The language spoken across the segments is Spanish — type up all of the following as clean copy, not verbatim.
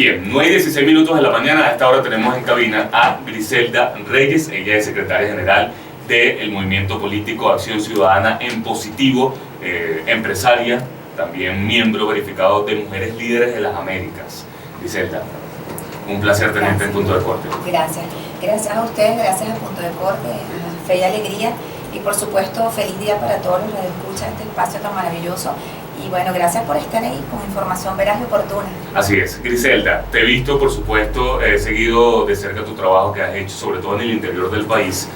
Bien, 9:16 de la mañana. A esta hora tenemos en cabina a Griselda Reyes. Ella es secretaria general del movimiento político Acción Ciudadana en Positivo, empresaria, también miembro verificado de Mujeres Líderes de las Américas. Griselda, un placer tenerte en Punto de Corte. Gracias. Gracias a ustedes, gracias a Punto de Corte, a Fe y Alegría, y por supuesto feliz día para todos los que escuchan este espacio tan maravilloso. Y bueno, gracias por estar ahí con información veraz y oportuna. Así es. Griselda, te he visto, por supuesto, he seguido de cerca tu trabajo que has hecho, sobre todo en el interior del país,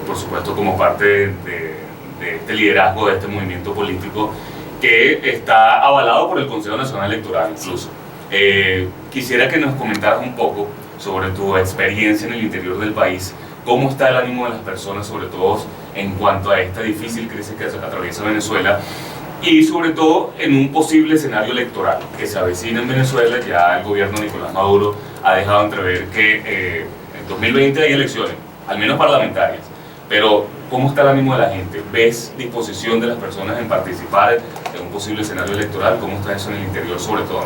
por supuesto como parte de este liderazgo de este movimiento político que está avalado por el Consejo Nacional Electoral incluso. Quisiera que nos comentaras un poco sobre tu experiencia en el interior del país, cómo está el ánimo de las personas, sobre todo en cuanto a esta difícil crisis que atraviesa Venezuela, y sobre todo en un posible escenario electoral que se avecina en Venezuela. Ya el gobierno de Nicolás Maduro ha dejado entrever que en 2020 hay elecciones, al menos parlamentarias, pero ¿cómo está el ánimo de la gente? ¿Ves disposición de las personas en participar en un posible escenario electoral? ¿Cómo está eso en el interior sobre todo?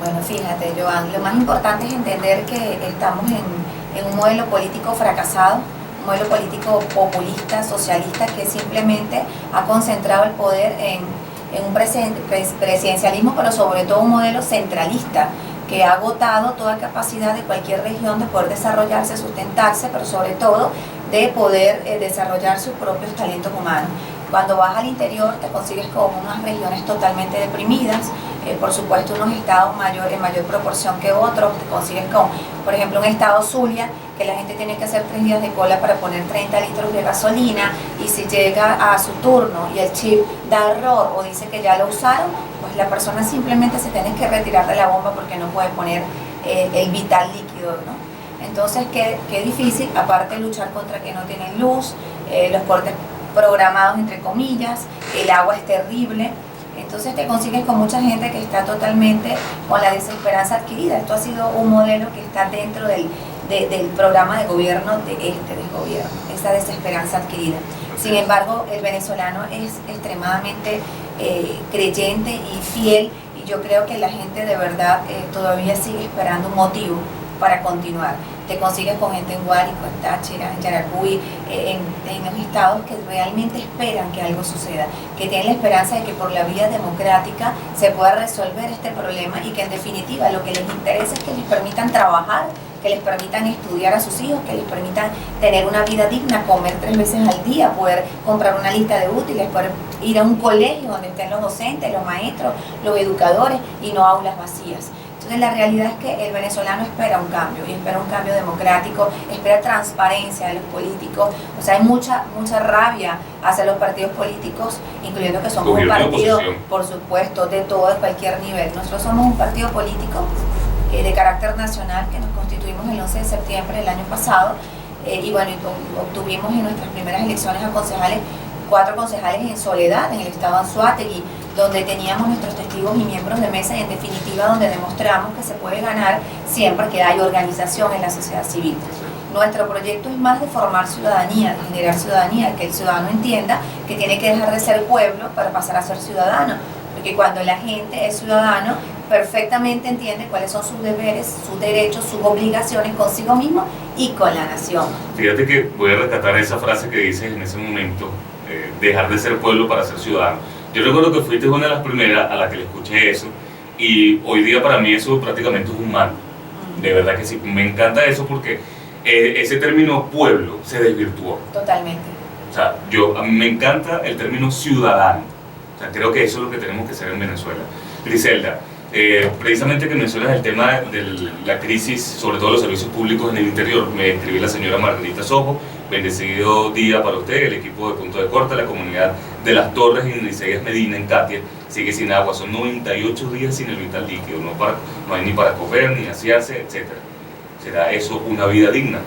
Bueno, fíjate, Joan, lo más importante es entender que estamos en un modelo político fracasado, un modelo político populista, socialista, que simplemente ha concentrado el poder en un presidencialismo, pero sobre todo un modelo centralista que ha agotado toda capacidad de cualquier región de poder desarrollarse, sustentarse, pero sobre todo de poder desarrollar sus propios talentos humanos. Cuando vas al interior te consigues con unas regiones totalmente deprimidas, por supuesto unos estados en mayor proporción que otros. Te consigues con, por ejemplo, un estado Zulia, que la gente tiene que hacer 3 días de cola para poner 30 litros de gasolina, y si llega a su turno y el chip da error o dice que ya lo usaron, pues la persona simplemente se tiene que retirar de la bomba porque no puede poner el vital líquido, ¿no? Entonces, qué difícil, aparte de luchar contra que no tienen luz, los cortes programados entre comillas, el agua es terrible. Entonces te consigues con mucha gente que está totalmente con la desesperanza adquirida. Esto ha sido un modelo que está dentro del programa de gobierno de este desgobierno, esa desesperanza adquirida. Sin embargo, el venezolano es extremadamente creyente y fiel, y yo creo que la gente de verdad todavía sigue esperando un motivo para continuar. Te consigues con gente en Guárico, en Táchira, en Yaracuy, en los estados que realmente esperan que algo suceda, que tienen la esperanza de que por la vía democrática se pueda resolver este problema, y que en definitiva lo que les interesa es que les permitan trabajar, que les permitan estudiar a sus hijos, que les permitan tener una vida digna, comer 3 veces al día, poder comprar una lista de útiles, poder ir a un colegio donde estén los docentes, los maestros, los educadores, y no aulas vacías. Entonces la realidad es que el venezolano espera un cambio, y espera un cambio democrático, espera transparencia de los políticos. O sea, hay mucha rabia hacia los partidos políticos, incluyendo que somos un partido, por supuesto, de todo, de cualquier nivel. Nosotros somos un partido político de carácter nacional, que nos constituimos el 11 de septiembre del año pasado, y bueno, obtuvimos en nuestras primeras elecciones a concejales, 4 concejales en Soledad, en el estado Anzoátegui, donde teníamos nuestros testigos y miembros de mesa, y en definitiva donde demostramos que se puede ganar siempre que hay organización en la sociedad civil. Nuestro proyecto es más de formar ciudadanía, de generar ciudadanía, que el ciudadano entienda que tiene que dejar de ser pueblo para pasar a ser ciudadano, porque cuando la gente es ciudadano, perfectamente entiende cuáles son sus deberes, sus derechos, sus obligaciones consigo mismo y con la nación. Fíjate que voy a rescatar esa frase que dices en ese momento, dejar de ser pueblo para ser ciudadano. Yo recuerdo que fuiste una de las primeras a la que le escuché eso, y hoy día para mí eso prácticamente es un mal. De verdad que sí, me encanta eso, porque ese término pueblo se desvirtuó. Totalmente. O sea, a mí me encanta el término ciudadano. O sea, creo que eso es lo que tenemos que hacer en Venezuela. Griselda, precisamente que mencionas el tema de la crisis, sobre todo los servicios públicos en el interior, me escribió la señora Margarita Sojo. Bendecido día para usted, el equipo de Punto de Corte, la comunidad de Las Torres y en Isaías Medina, en Katia, sigue sin agua. Son 98 días sin el vital líquido, no hay ni para comer, ni asearse, etc. ¿Será eso una vida digna?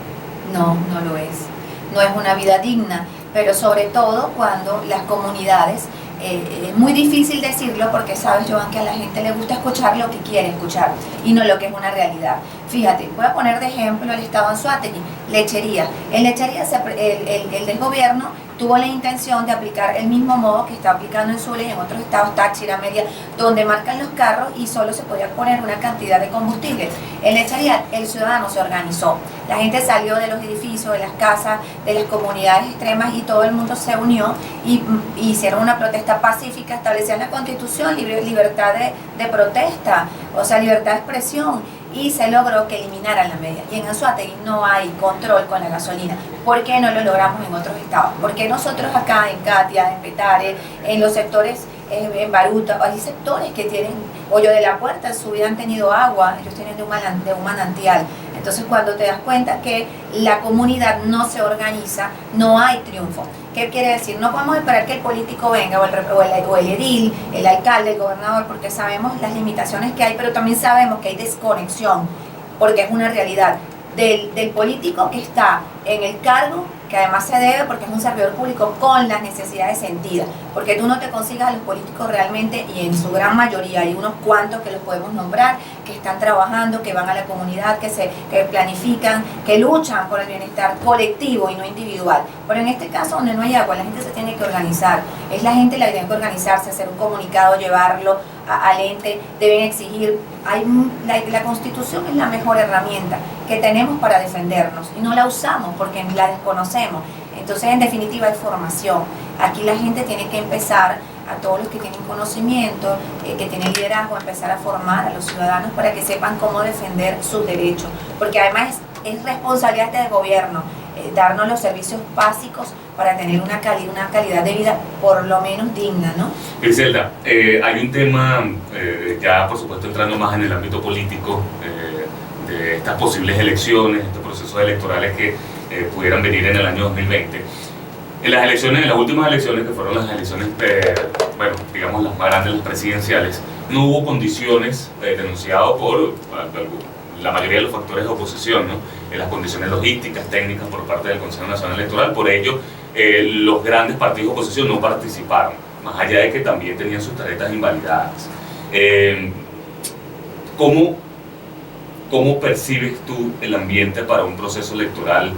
No, no lo es. No es una vida digna, pero sobre todo cuando las comunidades, es muy difícil decirlo porque sabes, Joan, que a la gente le gusta escuchar lo que quiere escuchar y no lo que es una realidad. Fíjate, voy a poner de ejemplo el estado Anzoátegui. Lechería. En lechería el del gobierno tuvo la intención de aplicar el mismo modo que está aplicando en Zulia y en otros estados, Táchira, Mérida, donde marcan los carros y solo se podía poner una cantidad de combustible. En lechería el ciudadano se organizó, la gente salió de los edificios, de las casas, de las comunidades extremas y todo el mundo se unió y hicieron una protesta pacífica, establecían la Constitución, libertad de protesta, o sea, libertad de expresión, y se logró que eliminaran la media. Y en Anzoátegui no hay control con la gasolina. ¿Por qué no lo logramos en otros estados? Porque nosotros acá en Catia, en Petare, en los sectores, en Baruta, hay sectores que tienen Hoyo de la Puerta, en su vida han tenido agua, ellos tienen de un manantial. Entonces cuando te das cuenta que la comunidad no se organiza, no hay triunfo. ¿Qué quiere decir? No podemos esperar que el político venga o el edil, el alcalde, el gobernador, porque sabemos las limitaciones que hay, pero también sabemos que hay desconexión, porque es una realidad del político que está en el cargo, que además se debe porque es un servidor público, con las necesidades sentidas, porque tú no te consigas a los políticos realmente, y en su gran mayoría hay unos cuantos que los podemos nombrar, que están trabajando, que van a la comunidad, que planifican, que luchan por el bienestar colectivo y no individual. Pero en este caso, donde no hay agua, la gente se tiene que organizar, es la gente la que tiene que organizarse, hacer un comunicado, llevarlo al ente, deben exigir. La Constitución es la mejor herramienta que tenemos para defendernos y no la usamos porque la desconocemos. Entonces, en definitiva, hay formación. Aquí la gente tiene que empezar, a todos los que tienen conocimiento, que tienen liderazgo, empezar a formar a los ciudadanos para que sepan cómo defender sus derechos. Porque además es responsabilidad del gobierno darnos los servicios básicos para tener una calidad de vida por lo menos digna, ¿no? Griselda, hay un tema, ya por supuesto entrando más en el ámbito político, de estas posibles elecciones, estos procesos electorales que pudieran venir en el año 2020. En las últimas elecciones, que fueron las elecciones, bueno, digamos las más grandes, las presidenciales, no hubo condiciones denunciadas por la mayoría de los factores de oposición, ¿no? Las condiciones logísticas, técnicas por parte del Consejo Nacional Electoral. Por ello, los grandes partidos de oposición no participaron, más allá de que también tenían sus tarjetas invalidadas. ¿Cómo percibes tú el ambiente para un proceso electoral,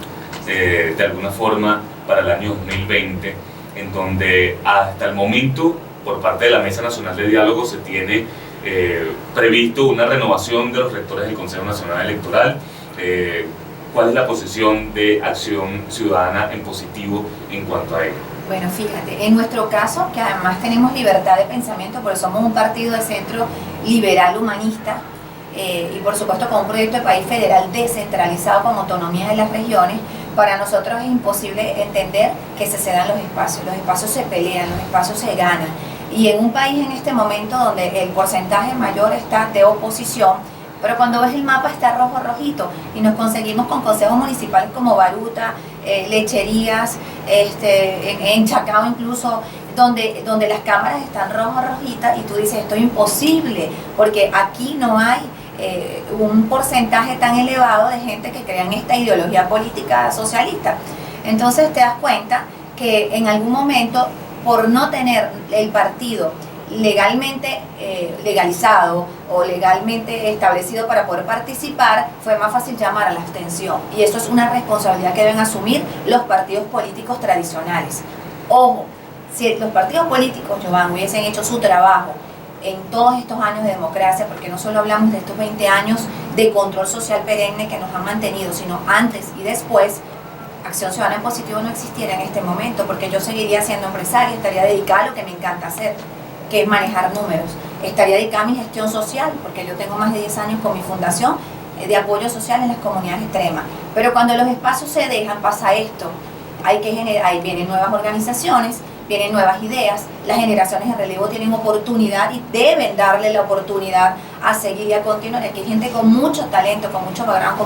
de alguna forma, para el año 2020, en donde hasta el momento, por parte de la Mesa Nacional de Diálogo, se tiene previsto una renovación de los rectores del Consejo Nacional Electoral? ¿Cuál es la posición de Acción Ciudadana en positivo en cuanto a ello? Bueno, fíjate, en nuestro caso, que además tenemos libertad de pensamiento, porque somos un partido de centro liberal humanista, y por supuesto con un proyecto de país federal descentralizado con autonomía de las regiones, para nosotros es imposible entender que se cedan los espacios se pelean, los espacios se ganan, y en un país en este momento donde el porcentaje mayor está de oposición, pero cuando ves el mapa está rojo rojito, y nos conseguimos con consejos municipales como Baruta, Lecherías, en Chacao incluso, donde las cámaras están rojo rojitas, y tú dices, esto es imposible, porque aquí no hay un porcentaje tan elevado de gente que crea en esta ideología política socialista. Entonces te das cuenta que en algún momento, por no tener el partido legalmente legalizado o legalmente establecido para poder participar, fue más fácil llamar a la abstención, y eso es una responsabilidad que deben asumir los partidos políticos tradicionales. Ojo, si los partidos políticos, Giovanni, hubiesen hecho su trabajo en todos estos años de democracia, porque no solo hablamos de estos 20 años de control social perenne que nos han mantenido, sino antes y después, Acción Ciudadana en Positivo no existiera en este momento, porque yo seguiría siendo empresaria, estaría dedicada a lo que me encanta hacer, que es manejar números. Estaría dedicada a mi gestión social, porque yo tengo más de 10 años con mi fundación de apoyo social en las comunidades extremas. Pero cuando los espacios se dejan, pasa esto. Ahí vienen nuevas organizaciones, vienen nuevas ideas, las generaciones en relevo tienen oportunidad y deben darle la oportunidad a seguir y a continuar. Aquí hay gente con mucho talento, con mucho background,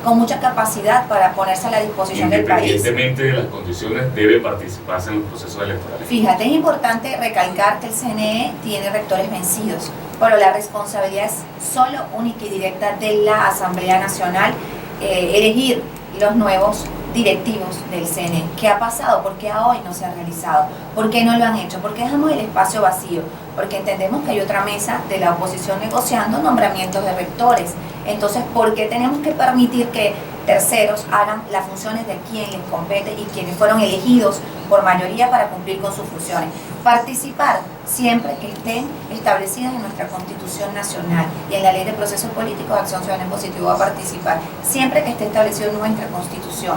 con mucha capacidad para ponerse a la disposición del país. Independientemente de las condiciones, debe participarse en los procesos electorales. Fíjate, es importante recalcar que el CNE tiene rectores vencidos, pero la responsabilidad es solo, única y directa de la Asamblea Nacional elegir los nuevos directivos del CNE. ¿Qué ha pasado? ¿Por qué a hoy no se ha realizado? ¿Por qué no lo han hecho? ¿Por qué dejamos el espacio vacío? Porque entendemos que hay otra mesa de la oposición negociando nombramientos de rectores. Entonces, ¿por qué tenemos que permitir que terceros hagan las funciones de quien les compete y quienes fueron elegidos por mayoría para cumplir con sus funciones. Participar siempre que estén establecidas en nuestra Constitución Nacional y en la Ley de Procesos Políticos de Acción Ciudadana en Positivo a participar, siempre que esté establecido en nuestra Constitución.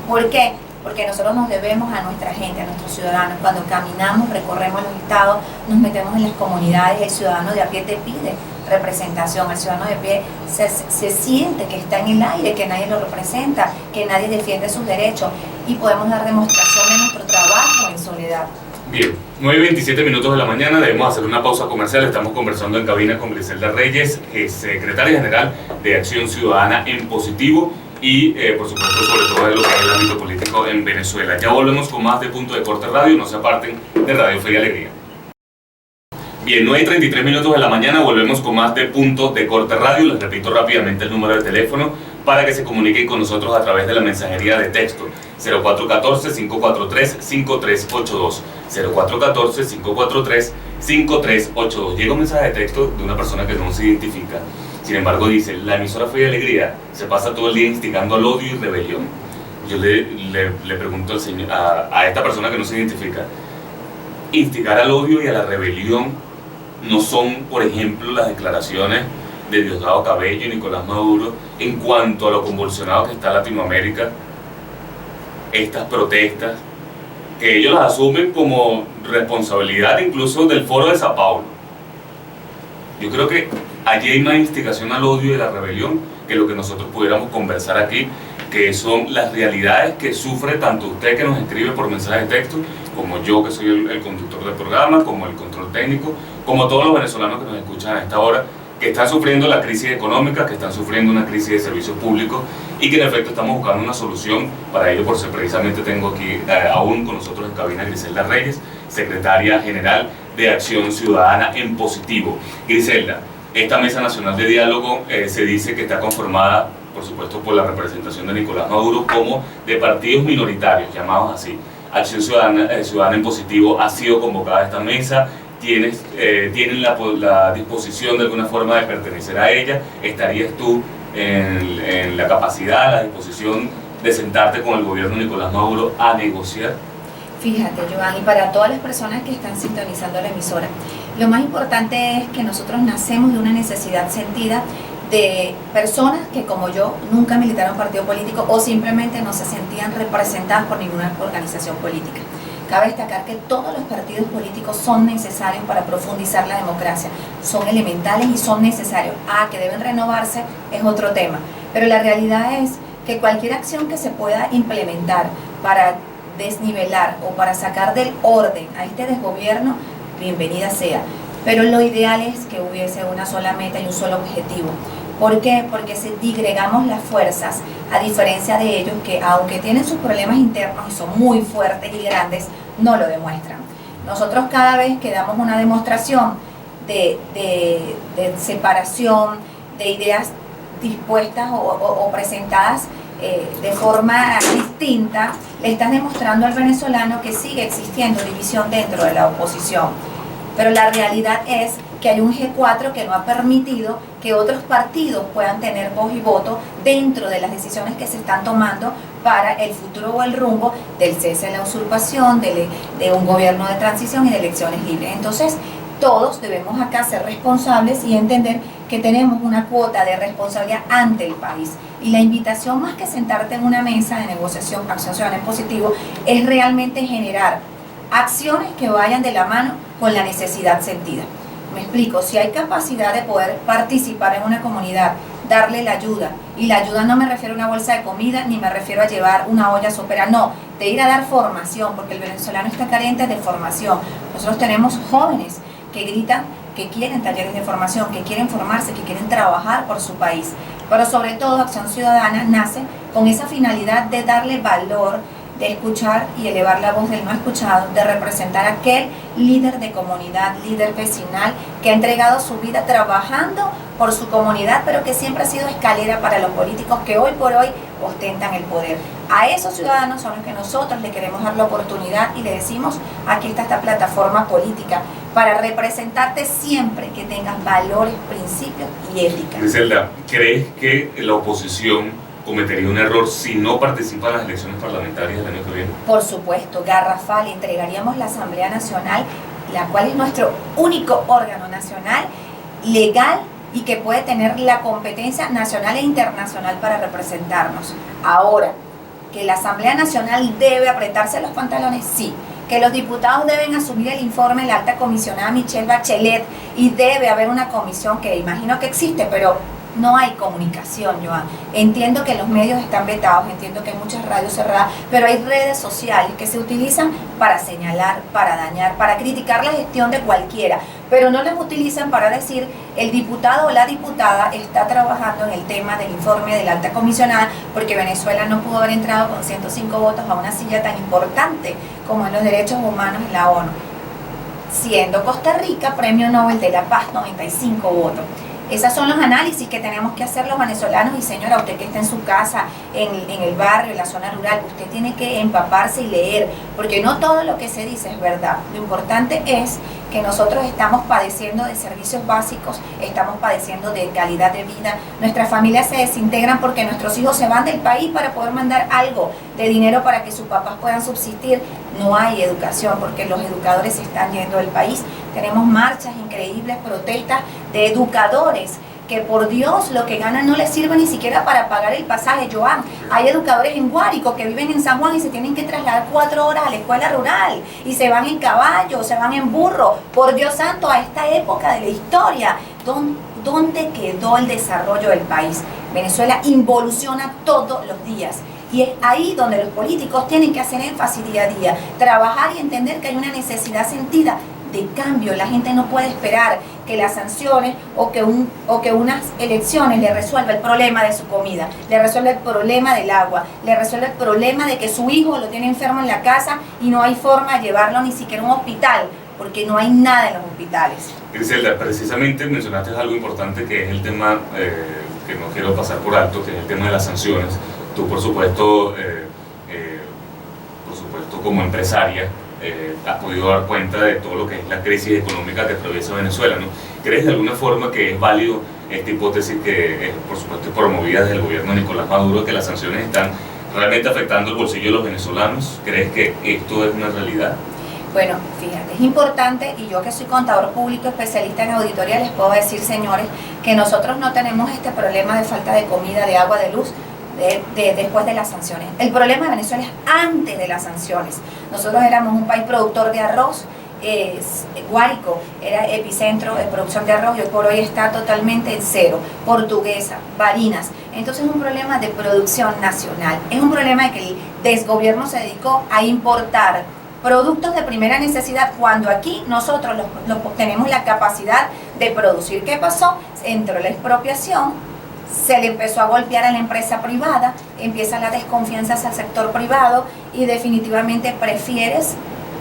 ¿Por qué? Porque nosotros nos debemos a nuestra gente, a nuestros ciudadanos. Cuando caminamos, recorremos los estados, nos metemos en las comunidades, el ciudadano de a pie te pide representación, el ciudadano de pie se siente que está en el aire, que nadie lo representa, que nadie defiende sus derechos y podemos dar demostración de nuestro trabajo en soledad. Bien, 9:27 minutos de la mañana, debemos hacer una pausa comercial. Estamos conversando en cabina con Griselda Reyes, secretaria general de Acción Ciudadana en Positivo y por supuesto sobre todo de lo que es el ámbito político en Venezuela. Ya volvemos con más de Punto de Corte Radio, no se aparten de Radio Fe y Alegría. Bien, 9:33 minutos de la mañana, volvemos con más de Punto de Corte Radio. Les repito rápidamente el número de teléfono para que se comuniquen con nosotros a través de la mensajería de texto 0414-543-5382. 0414-543-5382. Llega un mensaje de texto de una persona que no se identifica. Sin embargo, dice: la emisora Fe y Alegría se pasa todo el día instigando al odio y rebelión. Yo le pregunto al señor, a esta persona que no se identifica, instigar al odio y a la rebelión no son, por ejemplo, las declaraciones de Diosdado Cabello y Nicolás Maduro en cuanto a lo convulsionado que está Latinoamérica, estas protestas, que ellos las asumen como responsabilidad incluso del Foro de Sao Paulo. Yo creo que allí hay más instigación al odio y a la rebelión que lo que nosotros pudiéramos conversar aquí, que son las realidades que sufre tanto usted que nos escribe por mensaje de texto, como yo que soy el conductor del programa, como el control técnico, como todos los venezolanos que nos escuchan a esta hora, que están sufriendo la crisis económica, que están sufriendo una crisis de servicios públicos y que en efecto estamos buscando una solución para ello. Por eso precisamente tengo aquí aún con nosotros en cabina Griselda Reyes, secretaria general de Acción Ciudadana en Positivo. Griselda, esta Mesa Nacional de Diálogo se dice que está conformada, por supuesto, por la representación de Nicolás Maduro, como de partidos minoritarios, llamados así. Acción Ciudadana en Positivo ha sido convocada a esta mesa. Tienen la disposición de alguna forma de pertenecer a ella. ¿Estarías tú en la capacidad, la disposición de sentarte con el gobierno de Nicolás Maduro a negociar? Fíjate, Joan, y para todas las personas que están sintonizando la emisora, lo más importante es que nosotros nacemos de una necesidad sentida de personas que, como yo, nunca militaron en partido político o simplemente no se sentían representadas por ninguna organización política. Cabe destacar que todos los partidos políticos son necesarios para profundizar la democracia, son elementales y son necesarios. Que deben renovarse es otro tema, pero la realidad es que cualquier acción que se pueda implementar para desnivelar o para sacar del orden a este desgobierno, bienvenida sea. Pero lo ideal es que hubiese una sola meta y un solo objetivo. ¿Por qué? Porque si digregamos las fuerzas, a diferencia de ellos que aunque tienen sus problemas internos y son muy fuertes y grandes, no lo demuestran. Nosotros cada vez que damos una demostración de separación, de ideas dispuestas o presentadas de forma distinta, le estás demostrando al venezolano que sigue existiendo división dentro de la oposición. Pero la realidad es que hay un G4 que no ha permitido que otros partidos puedan tener voz y voto dentro de las decisiones que se están tomando para el futuro o el rumbo del cese de la usurpación, de un gobierno de transición y de elecciones libres. Entonces, todos debemos acá ser responsables y entender que tenemos una cuota de responsabilidad ante el país. Y la invitación, más que sentarte en una mesa de negociación, Acción Ciudadana en Positivo, es realmente generar acciones que vayan de la mano con la necesidad sentida. Me explico, si hay capacidad de poder participar en una comunidad, darle la ayuda, y la ayuda no me refiero a una bolsa de comida, ni me refiero a llevar una olla sopera, no, de ir a dar formación, porque el venezolano está carente de formación. Nosotros tenemos jóvenes que gritan que quieren talleres de formación, que quieren formarse, que quieren trabajar por su país. Pero sobre todo Acción Ciudadana nace con esa finalidad de darle valor, de escuchar y elevar la voz del no escuchado, de representar a aquel líder de comunidad, líder vecinal, que ha entregado su vida trabajando por su comunidad, pero que siempre ha sido escalera para los políticos que hoy por hoy ostentan el poder. A esos ciudadanos son los que nosotros le queremos dar la oportunidad y le decimos: aquí está esta plataforma política para representarte siempre que tengas valores, principios y ética. Griselda, ¿crees que la oposición cometería un error si no participa en las elecciones parlamentarias del año que viene? Por supuesto, garrafal, entregaríamos la Asamblea Nacional, la cual es nuestro único órgano nacional, legal y que puede tener la competencia nacional e internacional para representarnos. Ahora, que la Asamblea Nacional debe apretarse los pantalones, sí. Que los diputados deben asumir el informe de la alta comisionada Michelle Bachelet y debe haber una comisión que imagino que existe, pero no hay comunicación, Joan. Entiendo que los medios están vetados, entiendo que hay muchas radios cerradas, pero hay redes sociales que se utilizan para señalar, para dañar, para criticar la gestión de cualquiera, pero no las utilizan para decir el diputado o la diputada está trabajando en el tema del informe de la alta comisionada porque Venezuela no pudo haber entrado con 105 votos a una silla tan importante como en los derechos humanos en la ONU, siendo Costa Rica Premio Nobel de la Paz 95 votos. Esos son los análisis que tenemos que hacer los venezolanos y señora, usted que está en su casa, en el barrio, en la zona rural, usted tiene que empaparse y leer, porque no todo lo que se dice es verdad. Lo importante es que nosotros estamos padeciendo de servicios básicos, estamos padeciendo de calidad de vida, nuestras familias se desintegran porque nuestros hijos se van del país para poder mandar algo de dinero para que sus papás puedan subsistir. No hay educación porque los educadores se están yendo del país. Tenemos marchas increíbles, protestas de educadores que por Dios lo que ganan no les sirve ni siquiera para pagar el pasaje, Joan. Hay educadores en Guárico que viven en San Juan y se tienen que trasladar 4 horas a la escuela rural y se van en caballo, se van en burro. Por Dios santo, a esta época de la historia, ¿dónde quedó el desarrollo del país? Venezuela involuciona todos los días. Y es ahí donde los políticos tienen que hacer énfasis día a día, trabajar y entender que hay una necesidad sentida de cambio. La gente no puede esperar que las sanciones o que unas elecciones le resuelva el problema de su comida, le resuelva el problema del agua, le resuelva el problema de que su hijo lo tiene enfermo en la casa y no hay forma de llevarlo ni siquiera a un hospital, porque no hay nada en los hospitales. Griselda, precisamente mencionaste algo importante que es el tema que no quiero pasar por alto, que es el tema de las sanciones. Tú, por supuesto, como empresaria, has podido dar cuenta de todo lo que es la crisis económica que atraviesa Venezuela, ¿no? ¿Crees de alguna forma que es válido esta hipótesis que, por supuesto, es promovida desde el gobierno de Nicolás Maduro, que las sanciones están realmente afectando el bolsillo de los venezolanos? ¿Crees que esto es una realidad? Bueno, fíjate, es importante, y yo que soy contador público, especialista en auditoría, les puedo decir, señores, que nosotros no tenemos este problema de falta de comida, de agua, de luz, después de las sanciones. El problema de Venezuela es antes de las sanciones. Nosotros éramos un país productor de arroz, Guárico era epicentro de producción de arroz y hoy por hoy está totalmente en cero. Portuguesa, Barinas. Entonces es un problema de producción nacional. Es un problema de que el desgobierno se dedicó a importar productos de primera necesidad cuando aquí nosotros tenemos la capacidad de producir. ¿Qué pasó? Entró la expropiación, se le empezó a golpear a la empresa privada, empieza la desconfianza hacia el sector privado y definitivamente prefieres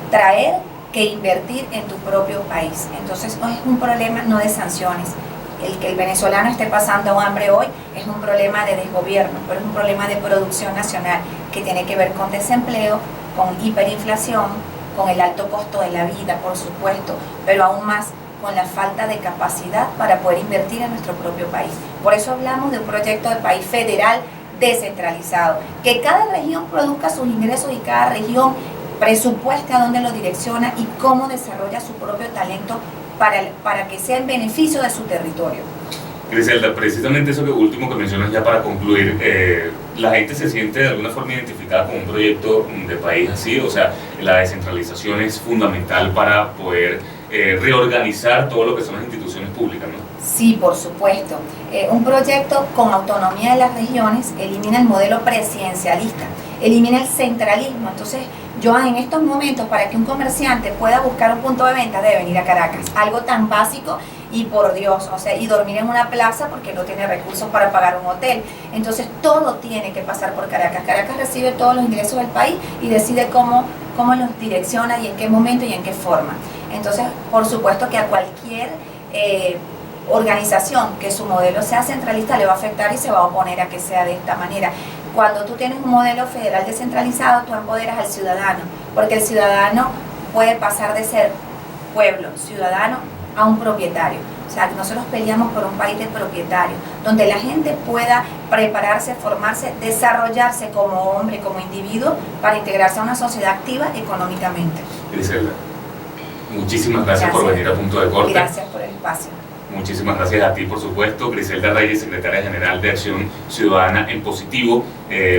traer que invertir en tu propio país. Entonces no es un problema no de sanciones. El que el venezolano esté pasando hambre hoy es un problema de desgobierno, pero es un problema de producción nacional que tiene que ver con desempleo, con hiperinflación, con el alto costo de la vida, por supuesto, pero aún más con la falta de capacidad para poder invertir en nuestro propio país. Por eso hablamos de un proyecto de país federal descentralizado, que cada región produzca sus ingresos y cada región presupueste a dónde lo direcciona y cómo desarrolla su propio talento para que sea en beneficio de su territorio. Griselda, precisamente eso último que mencionas ya para concluir, la gente se siente de alguna forma identificada con un proyecto de país así, o sea, la descentralización es fundamental para poder reorganizar todo lo que son las instituciones públicas, ¿no? Sí, por supuesto. Un proyecto con autonomía de las regiones elimina el modelo presidencialista, elimina el centralismo. Entonces, Joan, en estos momentos, para que un comerciante pueda buscar un punto de venta, debe venir a Caracas. Algo tan básico y por Dios, o sea, y dormir en una plaza porque no tiene recursos para pagar un hotel. Entonces, todo tiene que pasar por Caracas. Caracas recibe todos los ingresos del país y decide cómo los direcciona y en qué momento y en qué forma. Entonces, por supuesto que a cualquier organización que su modelo sea centralista le va a afectar y se va a oponer a que sea de esta manera. Cuando tú tienes un modelo federal descentralizado, tú empoderas al ciudadano, porque el ciudadano puede pasar de ser pueblo, ciudadano, a un propietario. O sea, que nosotros peleamos por un país de propietarios, donde la gente pueda prepararse, formarse, desarrollarse como hombre, como individuo, para integrarse a una sociedad activa económicamente. Griselda, muchísimas gracias por venir a Punto de Corte. Gracias por el espacio. Muchísimas gracias a ti, por supuesto. Griselda Reyes, secretaria general de Acción Ciudadana en Positivo.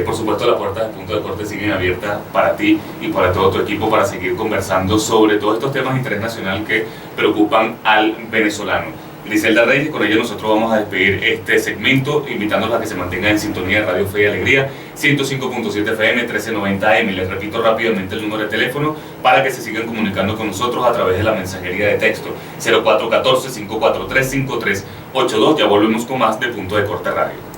Por supuesto, las puertas de Punto de Corte siguen abiertas para ti y para todo tu equipo para seguir conversando sobre todos estos temas de interés nacional que preocupan al venezolano. Griselda Reyes, con ella nosotros vamos a despedir este segmento, invitándolos a que se mantengan en sintonía de Radio Fe y Alegría, 105.7 FM, 1390 AM. Les repito rápidamente el número de teléfono para que se sigan comunicando con nosotros a través de la mensajería de texto, 0414-543-5382. Ya volvemos con más de Punto de Corte Radio.